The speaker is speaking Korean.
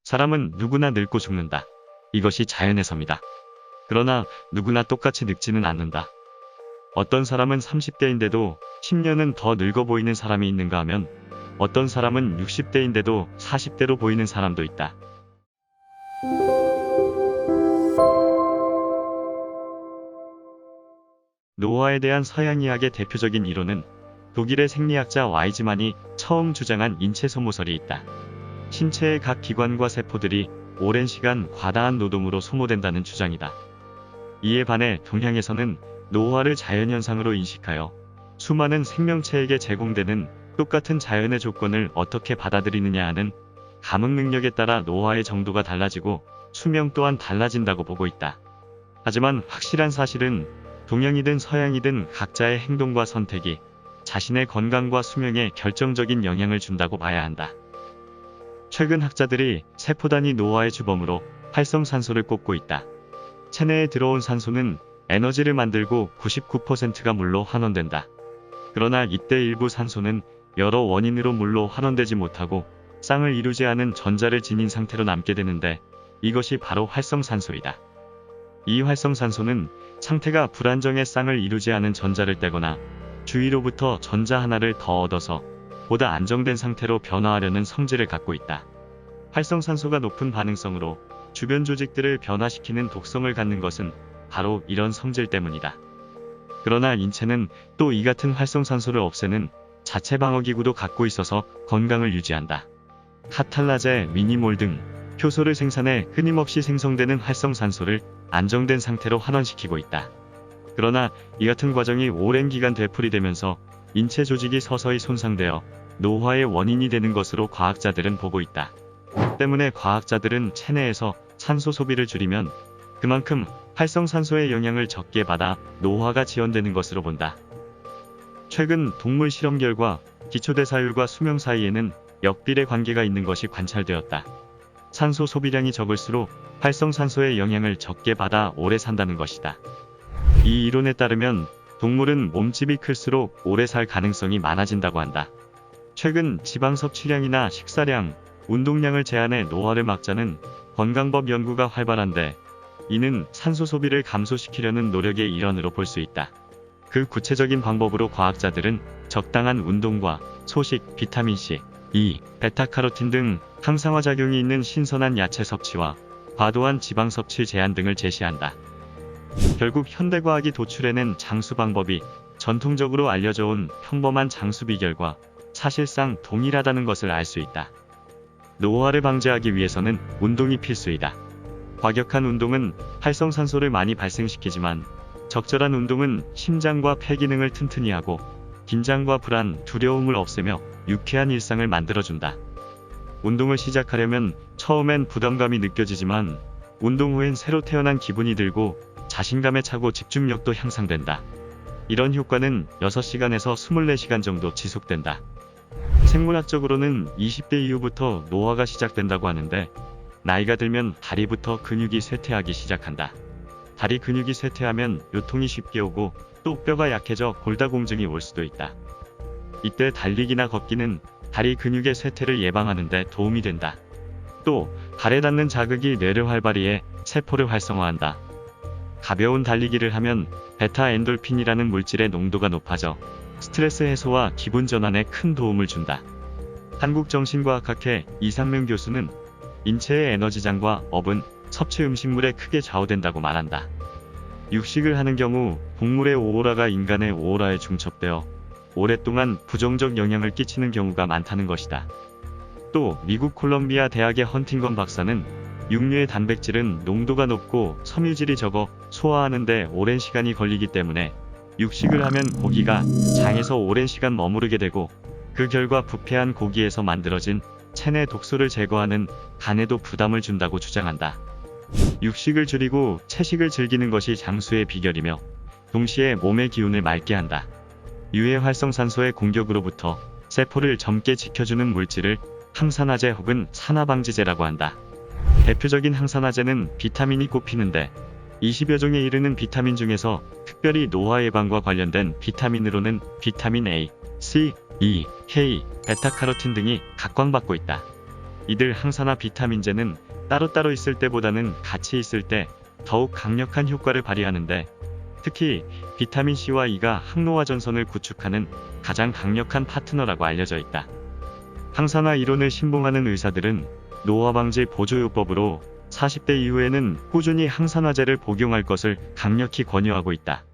사람은 누구나 늙고 죽는다. 이것이 자연의 섭니다. 그러나 누구나 똑같이 늙지는 않는다. 어떤 사람은 30대인데도 10년은 더 늙어 보이는 사람이 있는가 하면 어떤 사람은 60대인데도 40대로 보이는 사람도 있다. 노화에 대한 서양의학의 대표적인 이론은 독일의 생리학자 와이즈만이 처음 주장한 인체 소모설이 있다. 신체의 각 기관과 세포들이 오랜 시간 과다한 노동으로 소모된다는 주장이다. 이에 반해 동양에서는 노화를 자연현상으로 인식하여 수많은 생명체에게 제공되는 똑같은 자연의 조건을 어떻게 받아들이느냐 하는 감흥 능력에 따라 노화의 정도가 달라지고 수명 또한 달라진다고 보고 있다. 하지만 확실한 사실은 동양이든 서양이든 각자의 행동과 선택이 자신의 건강과 수명에 결정적인 영향을 준다고 봐야 한다. 최근 학자들이 세포 단위 노화의 주범으로 활성산소를 꼽고 있다. 체내에 들어온 산소는 에너지를 만들고 99%가 물로 환원된다. 그러나 이때 일부 산소는 여러 원인으로 물로 환원되지 못하고 쌍을 이루지 않은 전자를 지닌 상태로 남게 되는데 이것이 바로 활성산소이다. 이 활성산소는 상태가 불안정해 쌍을 이루지 않은 전자를 떼거나 주위로부터 전자 하나를 더 얻어서 보다 안정된 상태로 변화하려는 성질을 갖고 있다. 활성산소가 높은 반응성으로 주변 조직들을 변화시키는 독성을 갖는 것은 바로 이런 성질 때문이다. 그러나 인체는 또 이 같은 활성산소를 없애는 자체 방어기구도 갖고 있어서 건강을 유지한다. 카탈라제, 미니몰 등 효소를 생산해 끊임없이 생성되는 활성산소를 안정된 상태로 환원시키고 있다. 그러나 이 같은 과정이 오랜 기간 되풀이되면서 인체 조직이 서서히 손상되어 노화의 원인이 되는 것으로 과학자들은 보고 있다. 때문에 과학자들은 체내에서 산소 소비를 줄이면 그만큼 활성산소의 영향을 적게 받아 노화가 지연되는 것으로 본다. 최근 동물 실험 결과 기초대사율과 수명 사이에는 역비례 관계가 있는 것이 관찰되었다. 산소 소비량이 적을수록 활성산소의 영향을 적게 받아 오래 산다는 것이다. 이 이론에 따르면 동물은 몸집이 클수록 오래 살 가능성이 많아진다고 한다. 최근 지방 섭취량이나 식사량, 운동량을 제한해 노화를 막자는 건강법 연구가 활발한데 이는 산소 소비를 감소시키려는 노력의 일환으로 볼 수 있다. 그 구체적인 방법으로 과학자들은 적당한 운동과 소식, 비타민C, E, 베타카로틴 등 항산화 작용이 있는 신선한 야채 섭취와 과도한 지방 섭취 제한 등을 제시한다. 결국 현대과학이 도출해낸 장수 방법이 전통적으로 알려져 온 평범한 장수 비결과 사실상 동일하다는 것을 알 수 있다. 노화를 방지하기 위해서는 운동이 필수이다. 과격한 운동은 활성산소를 많이 발생시키지만 적절한 운동은 심장과 폐 기능을 튼튼히 하고 긴장과 불안, 두려움을 없애며 유쾌한 일상을 만들어준다. 운동을 시작하려면 처음엔 부담감이 느껴지지만 운동 후엔 새로 태어난 기분이 들고 자신감에 차고 집중력도 향상된다. 이런 효과는 6시간에서 24시간 정도 지속된다. 생물학적으로는 20대 이후부터 노화가 시작된다고 하는데 나이가 들면 다리부터 근육이 쇠퇴하기 시작한다. 다리 근육이 쇠퇴하면 요통이 쉽게 오고 또 뼈가 약해져 골다공증이 올 수도 있다. 이때 달리기나 걷기는 다리 근육의 쇠퇴를 예방하는 데 도움이 된다. 또 발에 닿는 자극이 뇌를 활발히 해 세포를 활성화한다. 가벼운 달리기를 하면 베타 엔돌핀이라는 물질의 농도가 높아져 스트레스 해소와 기분 전환에 큰 도움을 준다. 한국정신과학학회 이상명 교수는 인체의 에너지장과 업은 섭취 음식물에 크게 좌우된다고 말한다. 육식을 하는 경우 곡물의 오호라가 인간의 오호라에 중첩되어 오랫동안 부정적 영향을 끼치는 경우가 많다는 것이다. 또 미국 콜럼비아 대학의 헌팅건 박사는 육류의 단백질은 농도가 높고 섬유질이 적어 소화하는 데 오랜 시간이 걸리기 때문에 육식을 하면 고기가 장에서 오랜 시간 머무르게 되고 그 결과 부패한 고기에서 만들어진 체내 독소를 제거하는 간에도 부담을 준다고 주장한다. 육식을 줄이고 채식을 즐기는 것이 장수의 비결이며 동시에 몸의 기운을 맑게 한다. 유해 활성산소의 공격으로부터 세포를 젊게 지켜주는 물질을 항산화제 혹은 산화방지제라고 한다. 대표적인 항산화제는 비타민이 꼽히는데 20여 종에 이르는 비타민 중에서 특별히 노화 예방과 관련된 비타민으로는 비타민 A, C, E, K, 베타카로틴 등이 각광받고 있다. 이들 항산화 비타민제는 따로따로 있을 때보다는 같이 있을 때 더욱 강력한 효과를 발휘하는데, 특히 비타민 C와 E가 항노화 전선을 구축하는 가장 강력한 파트너라고 알려져 있다. 항산화 이론을 신봉하는 의사들은 노화 방지 보조요법으로 40대 이후에는 꾸준히 항산화제를 복용할 것을 강력히 권유하고 있다.